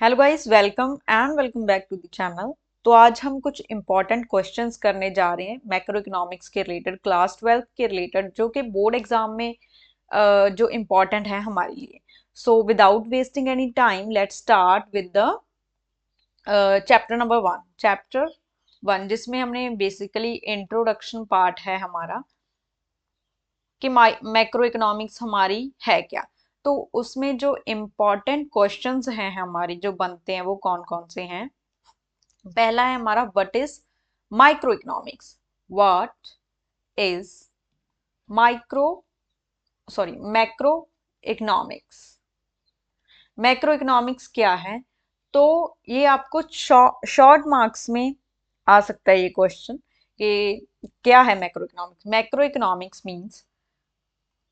Hello guys, welcome back to the channel. तो आज हम कुछ इंपॉर्टेंट क्वेश्चंस करने जा रहे हैं मैक्रो इकोनॉमिक्स के रिलेटेड, क्लास 12 के रिलेटेड, जो कि बोर्ड एग्जाम में जो इम्पोर्टेंट है हमारे लिए। So without wasting any time, let's start with the chapter number 1। Chapter 1 जिसमें हमने बेसिकली इंट्रोडक्शन पार्ट है हमारा कि मैक्रो इकोनॉमिक्स हमारी है क्या। तो उसमें जो इम्पोर्टेंट क्वेश्चंस हैं हमारी जो बनते हैं वो कौन कौन से हैं। पहला है हमारा what is micro economics. What is micro sorry macro economics. Macro economics क्या है? तो ये आपको शॉर्ट मार्क्स में आ सकता है ये क्वेश्चन कि क्या है macro economics. Macro economics means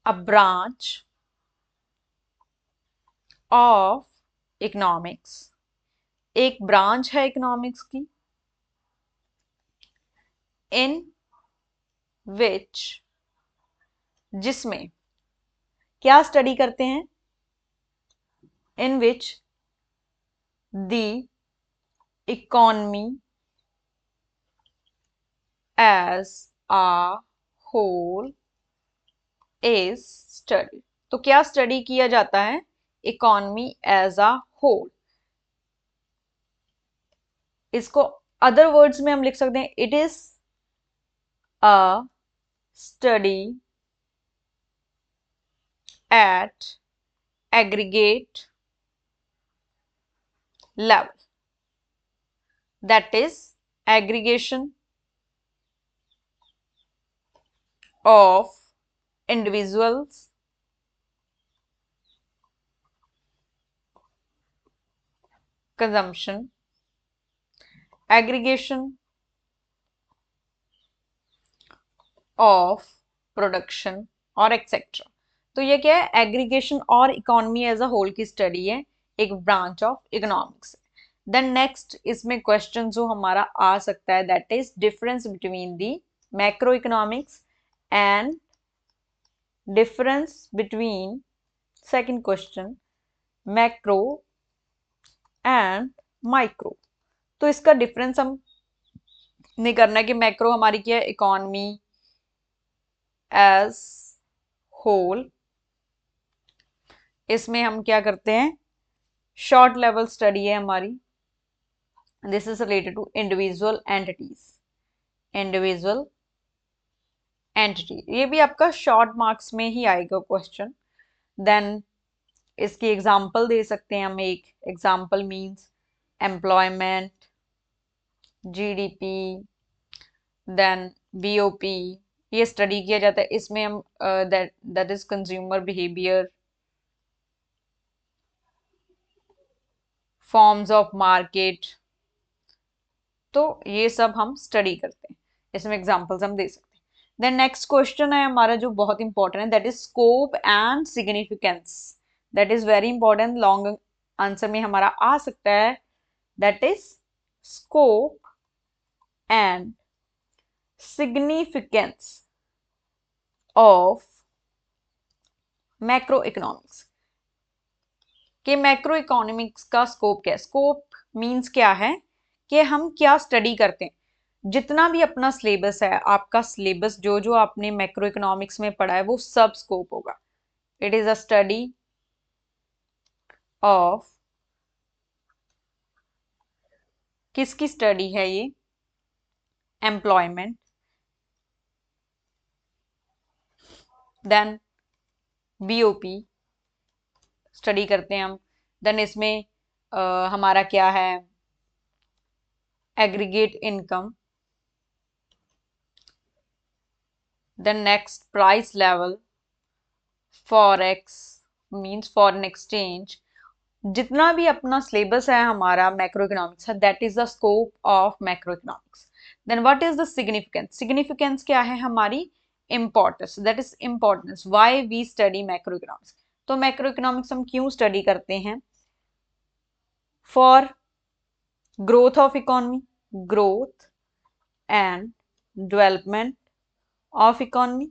a branch of economics. एक ब्रांच है इकोनॉमिक्स की इन विच, जिसमें क्या स्टडी करते हैं, in which the economy as a whole is study. तो क्या स्टडी किया जाता है? Economy as a whole. इसको अदर वर्ड्स में हम लिख सकते हैं, it is a study at aggregate level, that is aggregation of individuals, consumption, aggregation of production और एक्सेट्रा। तो ये क्या है? एग्रीगेशन और इकोनॉमी एज अ होल की स्टडी है, एक branch of economics. Then next इसमें क्वेश्चन जो हमारा आ सकता है, that is difference between the macro economics and difference between, second question, macro and micro. तो इसका डिफरेंस हम नहीं करना है कि मैक्रो हमारी क्या है, इकोनॉमी एज होल। इसमें हम क्या करते हैं, शॉर्ट लेवल स्टडी है हमारी। This is related to individual entities, individual entity. ये भी आपका शॉर्ट मार्क्स में ही आएगा क्वेश्चन। देन इसकी एग्जांपल दे सकते हैं हम। एक example means employment, GDP, then BOP. ये स्टडी किया जाता है। इसमें हम that is consumer behaviour, forms of market. तो ये सब हम स्टडी करते हैं, इसमें एग्जांपल्स हम दे सकते हैं। देन नेक्स्ट क्वेश्चन है हमारा जो बहुत इंपॉर्टेंट है, that is scope and significance. That is very important, long answer में हमारा आ सकता है। That is scope and significance of macro economics. कि मैक्रो इकोनॉमिक्स का स्कोप क्या है? स्कोप मींस क्या है कि हम क्या स्टडी करते हैं। जितना भी अपना सिलेबस है, आपका सिलेबस जो जो आपने मैक्रो इकोनॉमिक्स में पढ़ा है वो सब स्कोप होगा। It is a study of, किसकी स्टडी है ये? एम्प्लॉयमेंट, देन बीओपी स्टडी करते हैं हम। देन इसमें हमारा क्या है, aggregate income, then next price level, forex means foreign exchange. जितना भी अपना सिलेबस है हमारा मैक्रो इकोनॉमिक्स है, that is the scope of macro economics. Then what is the significance? Significance क्या है हमारी? Importance, that is importance why we study macro economics. तो मैक्रो इकोनॉमिक्स हम क्यों स्टडी करते हैं? For growth of economy, growth and development of economy.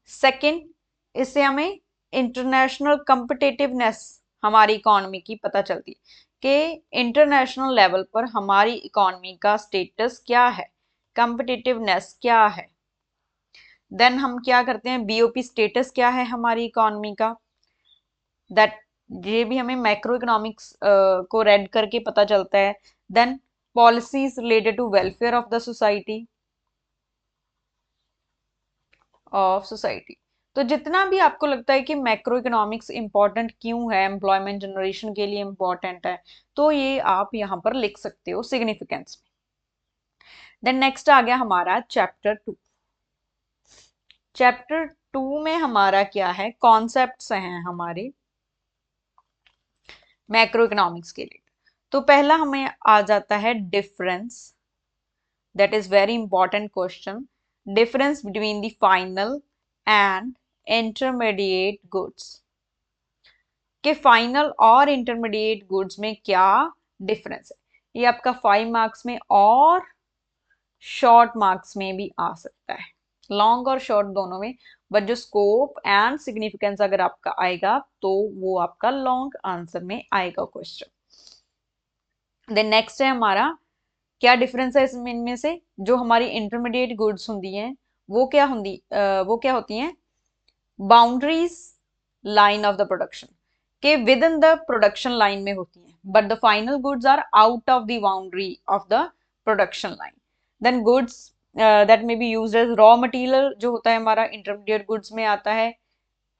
Second, इससे हमें इंटरनेशनल कॉम्पिटिटिवनेस हमारी इकोनॉमी की पता चलती है कि इंटरनेशनल लेवल पर हमारी इकोनॉमी का स्टेटस क्या है, कॉम्पिटिटिवनेस क्या है। देन हम क्या करते हैं, बीओपी स्टेटस क्या है हमारी इकोनॉमी का, दैट ये भी हमें मैक्रो इकोनॉमिक्स को रेड करके पता चलता है। Then policies related to welfare of the society. तो जितना भी आपको लगता है कि मैक्रो इकोनॉमिक्स इंपॉर्टेंट क्यों है, एम्प्लॉयमेंट जनरेशन के लिए इंपॉर्टेंट है, तो ये आप यहाँ पर लिख सकते हो सिग्निफिकेंस में। देन नेक्स्ट आ गया हमारा चैप्टर 2। चैप्टर 2 में हमारा क्या है, कॉन्सेप्ट्स हैं हमारे मैक्रो इकोनॉमिक्स के लिए। तो पहला हमें आ जाता है difference, that is very important question, difference between the final and intermediate goods, कि फाइनल और इंटरमीडिएट गुड्स में क्या डिफरेंस है। ये आपका 5 मार्क्स में और शॉर्ट मार्क्स में भी आ सकता है, लॉन्ग और शॉर्ट दोनों में, बट जो स्कोप एंड सिग्निफिकेंस अगर आपका आएगा तो वो आपका लॉन्ग आंसर में आएगा क्वेश्चन। देन नेक्स्ट है हमारा, क्या डिफरेंस है इसमें, इनमें से जो हमारी इंटरमीडिएट गुड्स होती हैं वो क्या होती हैं, boundaries line of the production, के within the production line में होती हैं, but the final goods are out of the boundary of the production line. Then goods that may be used as raw material जो होता है हमारा intermediate goods में आता है,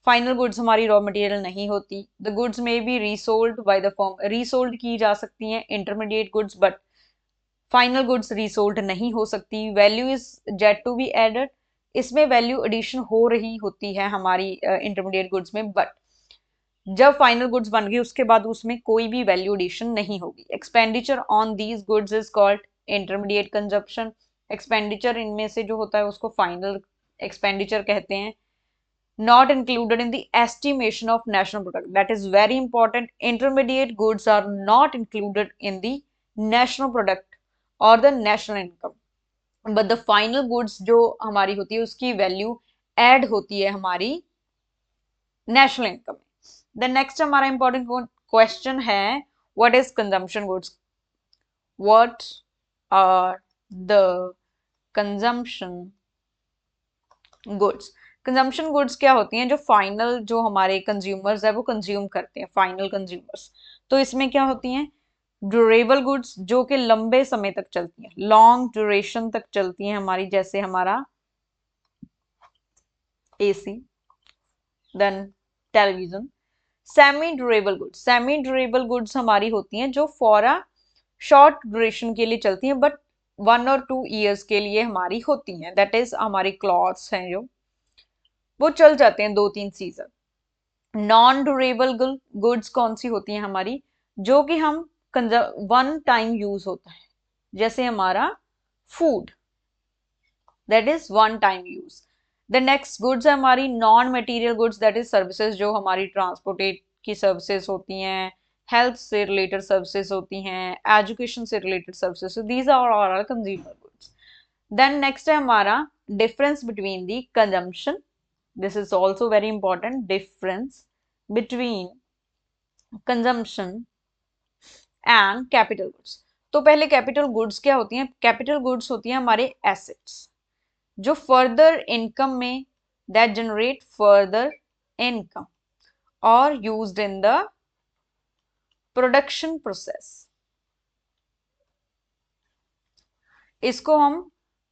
फाइनल गुड्स हमारी रॉ मटेरियल नहीं होती। The goods may be resold by the firm, resold की जा सकती हैं intermediate goods, but final goods resold नहीं हो सकती। Value is yet to be added, इसमें वैल्यू एडिशन हो रही होती है हमारी इंटरमीडिएट गुड्स में, बट जब फाइनल गुड्स बन गई उसके बाद उसमें कोई भी वैल्यू एडिशन नहीं होगी। Expenditure on these goods is called intermediate consumption, expenditure इनमें से जो होता है उसको फाइनल एक्सपेंडिचर कहते हैं। not included in the estimation of national product, that is very important, intermediate goods are not included in the national product or the national income, but the final goods जो हमारी होती है उसकी value add होती है हमारी national income में। The next हमारा इंपॉर्टेंट क्वेश्चन है, what is consumption goods, what are the consumption goods. Consumption goods क्या होती हैं, जो फाइनल जो हमारे कंज्यूमर्स है वो कंज्यूम करते हैं, फाइनल कंज्यूमर्स। तो इसमें क्या होती हैं, ड्यूरेबल गुड्स जो कि लंबे समय तक चलती हैं, लॉन्ग ड्यूरेशन तक चलती हैं हमारी, जैसे हमारा AC, then television. Semi durable goods, semi durable goods हमारी होती हैं जो फॉर अ शॉर्ट ड्यूरेशन के लिए चलती हैं, बट 1 और 2 ईयर्स के लिए हमारी होती हैं, दैट इज हमारी क्लॉथ्स हैं जो वो चल जाते हैं 2-3 सीजन। नॉन ड्यूरेबल गुड्स कौन सी होती हैं हमारी, जो कि हम वन टाइम यूज होता है, जैसे हमारा food, that is one time use. The next goods है हमारी non material goods, that is services, जो हमारी ट्रांसपोर्टेट की सर्विसेज होती हैं, हेल्थ से रिलेटेड सर्विसेज होती हैं, एजुकेशन से related services, these are all consumer goods. Then next है हमारा difference between the consumption, this is also very important, difference between consumption and capital goods। तो पहले कैपिटल गुड्स क्या होती हैं, कैपिटल गुड्स होती हैं हमारे एसेट्स जो फर्दर इनकम में, दैट जनरेट फर्दर इनकम और used in the production process, इसको हम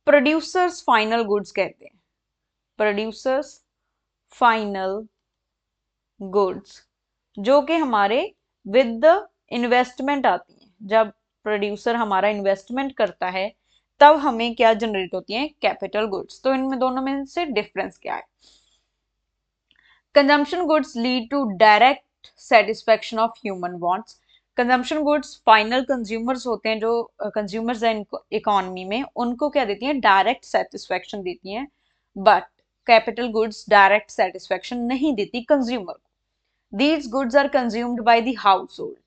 प्रोड्यूसर्स फाइनल गुड्स कहते हैं, प्रोड्यूसर्स फाइनल गुड्स, जो कि हमारे विद द इन्वेस्टमेंट आती हैं, जब प्रोड्यूसर हमारा इन्वेस्टमेंट करता है तब हमें क्या जनरेट होती है, कैपिटल गुड्स। तो इनमें दोनों में से डिफरेंस क्या है। Consumption goods lead to direct satisfaction of human wants, consumption goods final consumers होते हैं, जो कंज्यूमर्स हैं इकोनॉमी में, उनको क्या देती हैं, डायरेक्ट सेटिस्फेक्शन देती हैं, but capital goods direct satisfaction नहीं देती कंज्यूमर को। These goods are consumed by the household,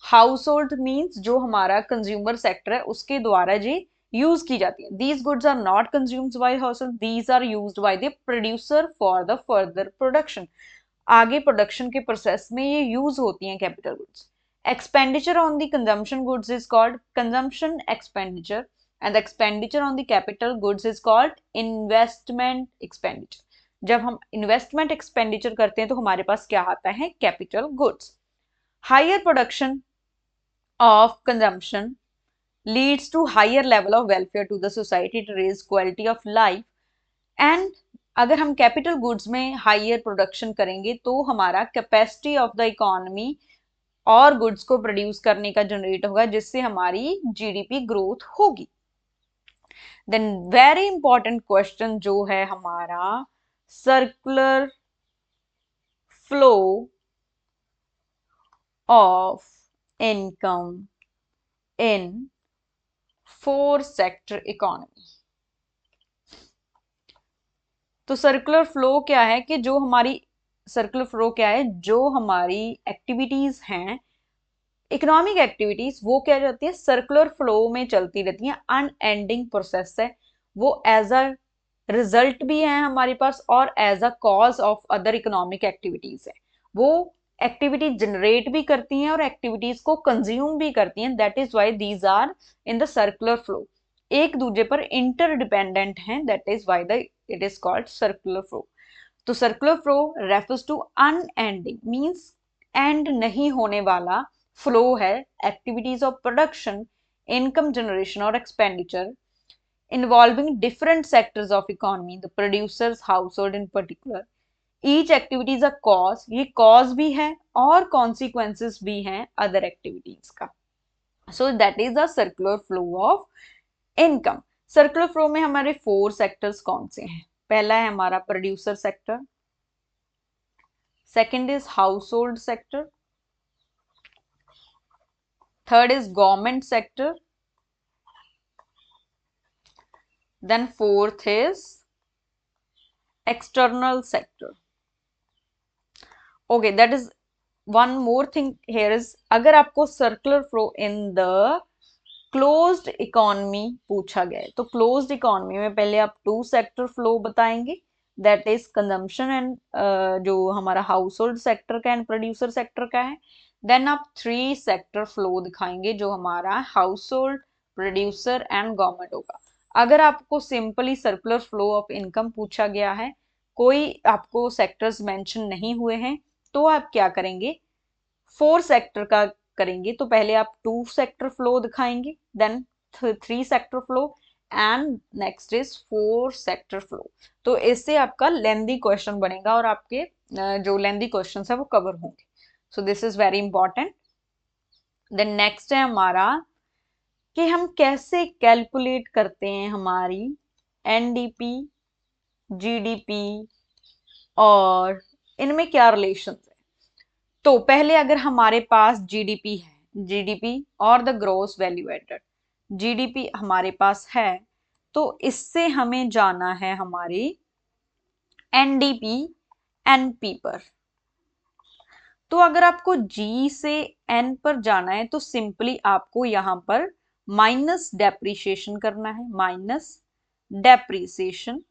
household means जो हमारा कंज्यूमर सेक्टर है उसके द्वारा जी यूज की जाती है। These goods are not consumed by household, these are used by the producer for the further production. आगे प्रोडक्शन के प्रोसेस में ये यूज होती हैं capital goods. Expenditure on the consumption goods is called consumption expenditure and expenditure on the capital goods is called investment expenditure. जब हम investment expenditure करते हैं तो हमारे पास क्या आता है, capital goods. Higher production of consumption leads to higher level of welfare to the society, to raise quality of life and अगर हम कैपिटल गुड्स में हायर प्रोडक्शन करेंगे तो हमारा कैपेसिटी ऑफ द इकोनॉमी और गुड्स को प्रोड्यूस करने का जनरेट होगा, जिससे हमारी जीडीपी ग्रोथ होगी। देन वेरी इंपॉर्टेंट क्वेश्चन जो है हमारा, circular flow of income in 4 sector economy. तो सर्कुलर फ्लो क्या है कि जो हमारी सर्कुलर फ्लो क्या है, जो हमारी एक्टिविटीज हैं, इकोनॉमिक एक्टिविटीज, वो क्या जाती है, सर्कुलर फ्लो में चलती रहती हैं, अनएंडिंग प्रोसेस है वो। एज अ रिजल्ट भी है हमारे पास और as a cause of other economic activities है। वो एक्टिविटीज जनरेट भी करती हैं और एक्टिविटीज को कंज्यूम भी करती हैं। That is why these are in the circular flow, एक दूसरे पर इंटरडिपेंडेंट हैं। That is why the it is called circular flow. तो circular flow refers to unending, means end नहीं होने वाला फ्लो है activities of production, income generation और expenditure involving different sectors of economy, the producers household in particular. Each activity is a cause, ये cause भी है और consequences भी हैं other activities का। So that is the circular flow of income. Circular flow में हमारे 4 sectors कौन से हैं? पहला है हमारा producer sector, second is household sector, third is government sector, then fourth is external sector. Okay, that is one more thing here is, अगर आपको circular flow in the closed economy पूछा गया है तो क्लोज्ड इकोनॉमी में पहले आप 2 sector flow बताएंगे, दैट इज कंजम्पशन एंड जो हमारा हाउस होल्ड सेक्टर का एंड प्रोड्यूसर सेक्टर का है। देन आप 3 सेक्टर फ्लो दिखाएंगे जो हमारा house hold, producer and government होगा। अगर आपको simply circular flow of income पूछा गया है, कोई आपको सेक्टर्स मेंशन नहीं हुए हैं, तो आप क्या करेंगे, 4 सेक्टर का करेंगे। तो पहले आप 2 सेक्टर फ्लो दिखाएंगे, then 3 sector flow and next is 4 sector flow. तो इससे आपका लेंदी क्वेश्चन बनेगा और आपके जो लेंदी क्वेश्चन है वो कवर होंगे। So this is very important. Then next है हमारा कि हम कैसे कैलकुलेट करते हैं हमारी एनडीपी, जीडीपी और इनमें क्या रिलेशन है। तो पहले अगर हमारे पास जीडीपी है, जीडीपी और the gross value added, GDP हमारे पास है तो इससे हमें जाना है हमारी एनडीपी एनपी पर। तो अगर आपको जी से एन पर जाना है तो सिंपली आपको यहां पर माइनस डेप्रीशिएशन करना है, माइनस डेप्रीसिएशन।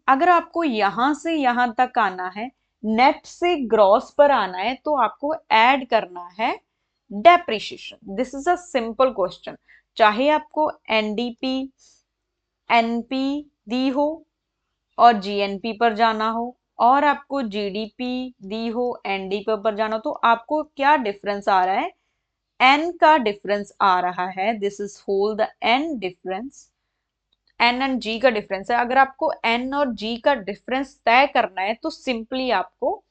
अगर आपको यहां से यहां तक आना है, नेट से ग्रॉस पर आना है, तो आपको ऐड करना है depreciation. This is a simple question, चाहे आपको एनडीपी एनपी दी हो और जीएनपी पर जाना हो और आपको जीडीपी दी हो एनडीपी पर जाना हो, तो आपको क्या डिफरेंस आ रहा है, एन का डिफरेंस आ रहा है। This is whole the N difference, N and G का डिफरेंस है। अगर आपको एन और जी का डिफरेंस तय करना है तो सिंपली आपको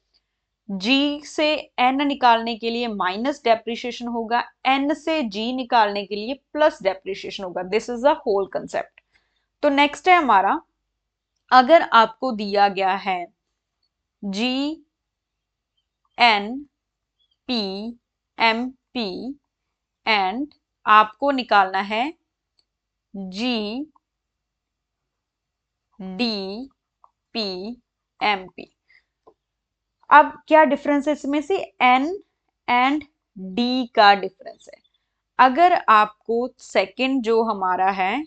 जी से एन निकालने के लिए माइनस डेप्रिशिएशन होगा, एन से जी निकालने के लिए प्लस डेप्रिशिएशन होगा। This is the whole concept. तो नेक्स्ट है हमारा, अगर आपको दिया गया है G N P M P and आपको निकालना है G D P M P. अब क्या डिफरेंस है इसमें से, एन एंड डी का डिफरेंस है। अगर आपको सेकंड जो हमारा है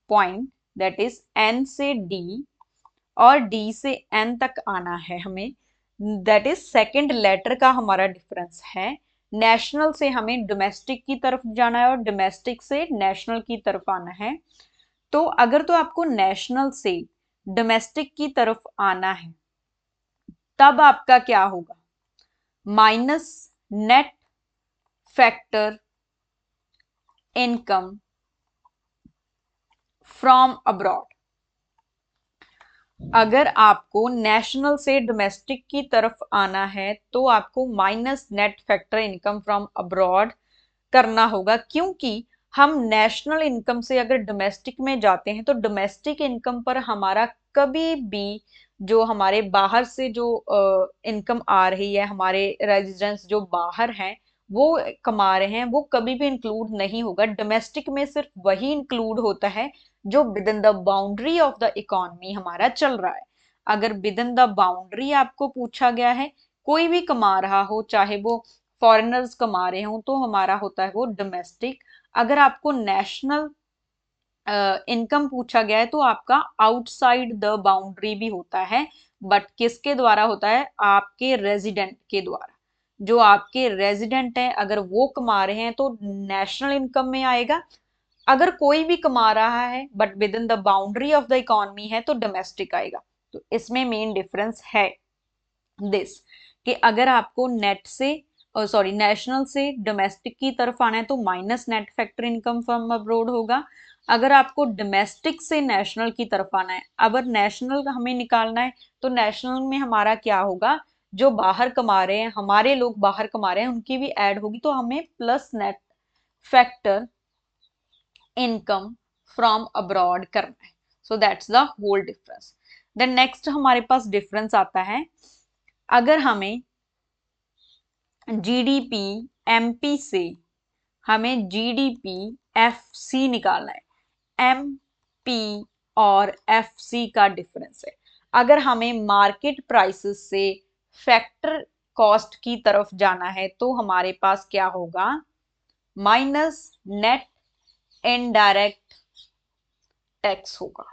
पॉइंट, दैट इज एन से डी और डी से एन तक आना है हमें, दैट इज सेकेंड लेटर का हमारा डिफरेंस है। नेशनल से हमें डोमेस्टिक की तरफ जाना है और डोमेस्टिक से नेशनल की तरफ आना है। तो अगर तो आपको नेशनल से डोमेस्टिक की तरफ आना है तब आपका क्या होगा, minus net factor income from abroad. अगर आपको नेशनल से डोमेस्टिक की तरफ आना है तो आपको minus net factor income from abroad करना होगा, क्योंकि हम नेशनल इनकम से अगर डोमेस्टिक में जाते हैं तो डोमेस्टिक इनकम पर हमारा कभी भी जो हमारे बाहर से जो इनकम आ रही है, हमारे रेजिडेंट्स जो बाहर हैं वो कमा रहे हैं, वो कभी भी इंक्लूड नहीं होगा। डोमेस्टिक में सिर्फ वही इंक्लूड होता है जो with in the boundary of the economy हमारा चल रहा है। अगर विद इन द बाउंड्री आपको पूछा गया है, कोई भी कमा रहा हो, चाहे वो फॉरेनर्स कमा रहे हो, तो हमारा होता है वो डोमेस्टिक। अगर आपको नेशनल इनकम पूछा गया है तो आपका आउटसाइड द बाउंड्री भी होता है, बट किसके द्वारा होता है, आपके रेजिडेंट के द्वारा। जो आपके रेजिडेंट हैं अगर वो कमा रहे हैं तो नेशनल इनकम में आएगा। अगर कोई भी कमा रहा है but with in the boundary of the economy है तो डोमेस्टिक आएगा। तो इसमें मेन डिफरेंस है दिस, कि अगर आपको नेट से सॉरी नेशनल से डोमेस्टिक की तरफ आना है तो minus net factor income from abroad होगा। अगर आपको डोमेस्टिक से नेशनल की तरफ आना है, अगर नेशनल हमें निकालना है तो नेशनल में हमारा क्या होगा, जो बाहर कमा रहे हैं, हमारे लोग बाहर कमा रहे हैं, उनकी भी ऐड होगी, तो हमें plus net factor income from abroad करना है। So that's the whole difference. Then next हमारे पास डिफरेंस आता है, अगर हमें जीडीपी एमपी से हमें जीडीपी एफसी निकालना है। एमपी और एफसी का डिफरेंस है। अगर हमें मार्केट प्राइसेस से फैक्टर कॉस्ट की तरफ जाना है तो हमारे पास क्या होगा, माइनस नेट इनडायरेक्ट टैक्स होगा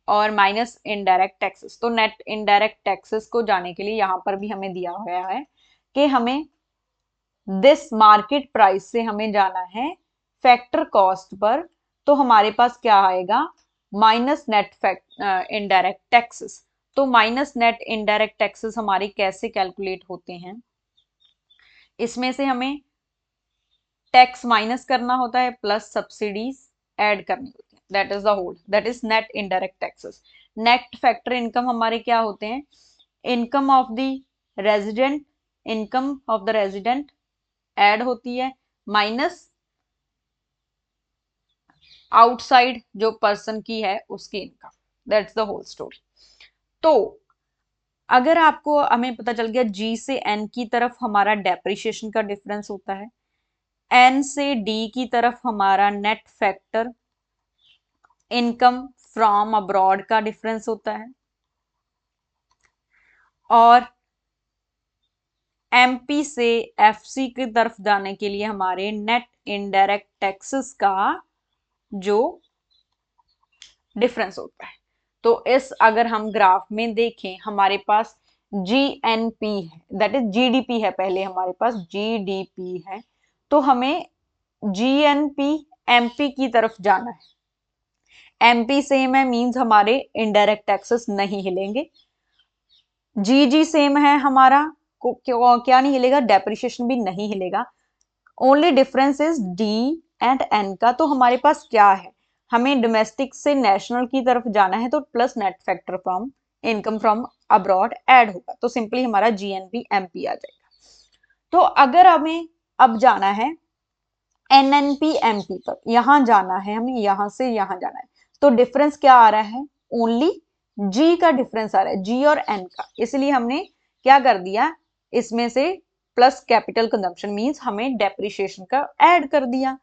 और माइनस इनडायरेक्ट टैक्सेस। तो नेट इनडायरेक्ट टैक्सेस को जाने के लिए यहां पर भी हमें दिया हुआ है कि हमें दिस मार्केट प्राइस से हमें जाना है फैक्टर कॉस्ट पर, तो हमारे पास क्या आएगा, माइनस नेट इनडायरेक्ट टैक्सेस। तो माइनस नेट इनडायरेक्ट टैक्सेस हमारे कैसे कैलकुलेट होते हैं, इसमें से हमें टैक्स माइनस करना होता है प्लस सब्सिडीज ऐड करनी होती है, that is the whole, that is net indirect taxes. Net factor income हमारे क्या होते हैं, income of the resident, income of the resident add होती है माइनस आउटसाइड जो पर्सन की है उसकी income, that's the whole story. तो अगर आपको हमें पता चल गया जी से एन की तरफ हमारा डेप्रिसिएशन का डिफरेंस होता है, एन से डी की तरफ हमारा net factor income from abroad का डिफरेंस होता है, और एमपी से एफसी की तरफ जाने के लिए हमारे नेट इनडायरेक्ट टैक्सेस का जो डिफरेंस होता है। तो इस अगर हम ग्राफ में देखें हमारे पास जीएनपी है, दैट इज जीडीपी है, पहले हमारे पास जीडीपी है, तो हमें जीएनपी एमपी की तरफ जाना है। एमपी सेम है मींस हमारे इनडायरेक्ट टैक्सेस नहीं हिलेंगे, जी सेम है हमारा, को क्या नहीं हिलेगा, डेप्रिसिएशन भी नहीं हिलेगा। Only difference is D and N का। तो हमारे पास क्या है, हमें डोमेस्टिक से नेशनल की तरफ जाना है तो plus net factor from income from abroad add होगा, तो सिंपली हमारा जीएनपी एमपी आ जाएगा। तो अगर हमें अब जाना है एनएनपी एमपी पर, यहां जाना है हमें, यहां से यहां जाना है, तो डिफरेंस क्या आ रहा है, ओनली जी का डिफरेंस आ रहा है, जी और एन का। इसलिए हमने क्या कर दिया, इसमें से प्लस कैपिटल कंजम्पशन मींस हमें डेप्रिसिएशन का ऐड कर दिया।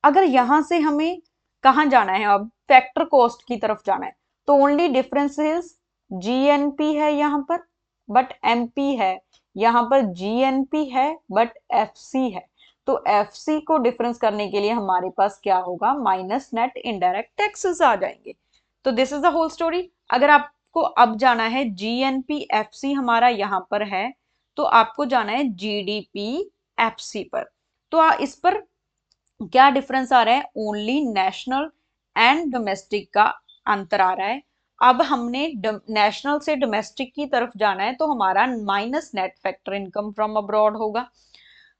अगर यहां से हमें कहां जाना है, अब फैक्टर कॉस्ट की तरफ जाना है, तो ओनली डिफरेंस इज जीएनपी है यहां पर बट एमपी है, यहां पर जीएनपी है बट एफसी है। तो एफसी को डिफरेंस करने के लिए हमारे पास क्या होगा, माइनस नेट इनडायरेक्ट टैक्सेस आ जाएंगे। तो this is the whole story. अगर आपको आपको अब जाना है GNP-FC हमारा यहाँ पर है, तो आपको जाना है GDP-FC पर। तो इस पर क्या डिफरेंस आ रहा है, ओनली नेशनल एंड डोमेस्टिक का अंतर आ रहा है। अब हमने नेशनल से डोमेस्टिक की तरफ जाना है, तो हमारा minus net factor income from abroad होगा।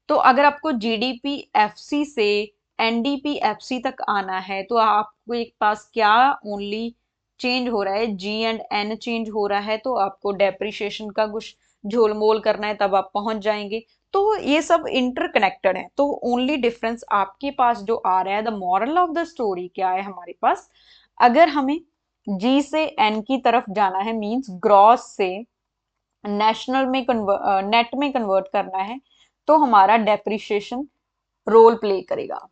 तो अगर आपको GDP-FC से NDP-FC तक आना है, तो आपको एक पास क्या ओनली चेंज हो रहा है, G&N चेंज हो रहा है, तो आपको डेप्रिशिएशन का कुछ झोलमोल करना है, तब आप पहुंच जाएंगे। तो ये सब इंटरकनेक्टेड है। तो ओनली डिफरेंस आपके पास जो आ रहा है, the moral of the story क्या है हमारे पास, अगर हमें G से N की तरफ जाना है, मींस ग्रॉस से नेशनल में नेट में कन्वर्ट करना है, तो हमारा डेप्रिशिएशन रोल प्ले करेगा।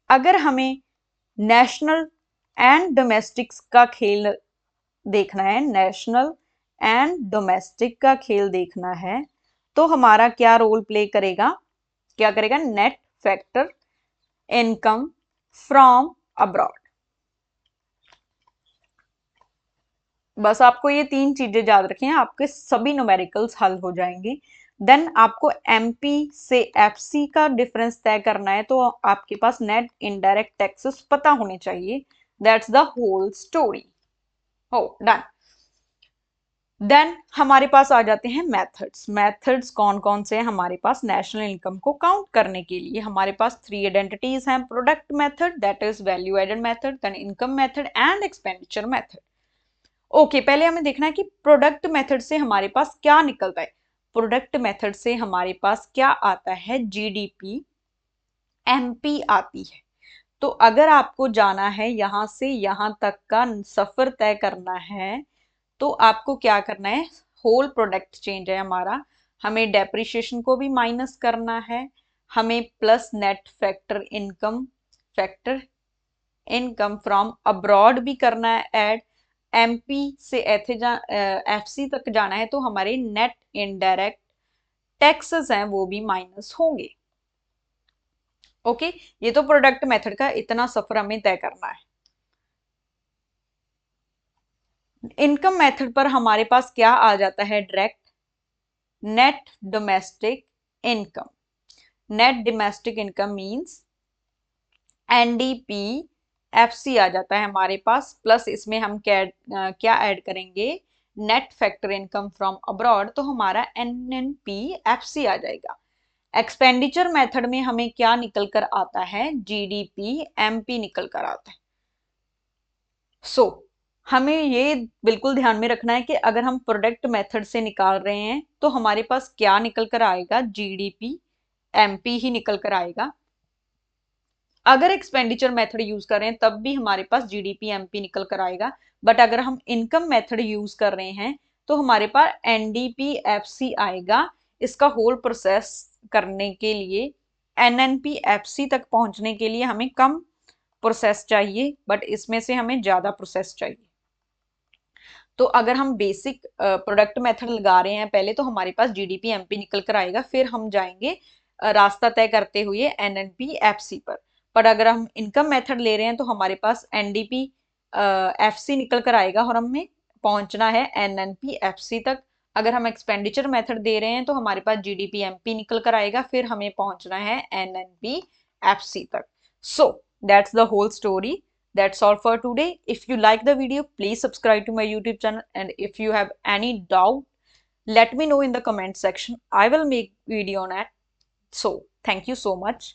अगर हमें नेशनल एंड डोमेस्टिक्स का खेल देखना है, नेशनल एंड डोमेस्टिक का खेल देखना है, तो हमारा क्या रोल प्ले करेगा, क्या करेगा, net factor income from abroad. बस आपको ये तीन चीजें याद रखें, आपके सभी न्यूमेरिकल्स हल हो जाएंगे। देन आपको MP से FC का डिफरेंस तय करना है, तो आपके पास नेट इनडायरेक्ट टैक्सेस पता होने चाहिए। That's the whole story. हो डन। देन हमारे पास आ जाते हैं मेथड्स। मेथड्स कौन कौन से हैं हमारे पास नेशनल इनकम को काउंट करने के लिए? हमारे पास 3 आइडेंटिटीज हैं, product method, that is value added method, then income method and expenditure method. Okay, पहले हमें देखना है कि प्रोडक्ट मेथड से हमारे पास क्या निकलता है। प्रोडक्ट मेथड से हमारे पास क्या आता है, GDP MP आती है। तो अगर आपको जाना है यहां से यहां तक का सफर तय करना है, तो आपको क्या करना है, होल प्रोडक्ट चेंज है हमारा, हमें डेप्रिशिएशन को भी माइनस करना है, हमें plus net factor income from abroad भी करना है ऐड, MP से FC तक जाना है, तो हमारे नेट इनडायरेक्ट टैक्सेस हैं वो भी माइनस होंगे। ओके, ये तो प्रोडक्ट मेथड का इतना सफर हमें तय करना है। इनकम मेथड पर हमारे पास क्या आ जाता है, direct net domestic income. Net domestic income means NDP-FC आ जाता है हमारे पास, प्लस इसमें हम क्या ऐड करेंगे, net factor income from abroad, तो हमारा NNP-FC आ जाएगा। एक्सपेंडिचर मेथड में हमें क्या निकल कर आता है, GDP-MP निकल कर आता है। हमें ये बिल्कुल ध्यान में रखना है कि अगर हम प्रोडक्ट मेथड से निकाल रहे हैं, तो हमारे पास क्या निकल कर आएगा, GDP-MP ही निकल कर आएगा। अगर एक्सपेंडिचर मेथड यूज कर रहे हैं, तब भी हमारे पास GDP-MP निकल कर आएगा। बट अगर हम इनकम मेथड यूज कर रहे हैं, तो हमारे पास NDP-FC आएगा। इसका होल प्रोसेस करने के लिए, NNP-FC तक पहुंचने के लिए हमें कम प्रोसेस चाहिए, बट इसमें से हमें ज्यादा प्रोसेस चाहिए। तो अगर हम बेसिक प्रोडक्ट मेथड लगा रहे हैं पहले, तो हमारे पास GDP-MP निकल कर आएगा, फिर हम जाएंगे रास्ता तय करते हुए NNP-FC पर। पर अगर हम इनकम मेथड ले रहे हैं, तो हमारे पास NDP-FC निकल कर आएगा और हमें पहुंचना है NNP-FC तक। अगर हम एक्सपेंडिचर मेथड दे रहे हैं, तो हमारे पास GDP-MP निकल कर आएगा, फिर हमें पहुंचना है NNP-FC तक। So that's the whole story. That's all for today. If you like the video, please subscribe to my YouTube channel, and if you have any doubt, let me know in the comment section. I will make video on it. So thank you so much.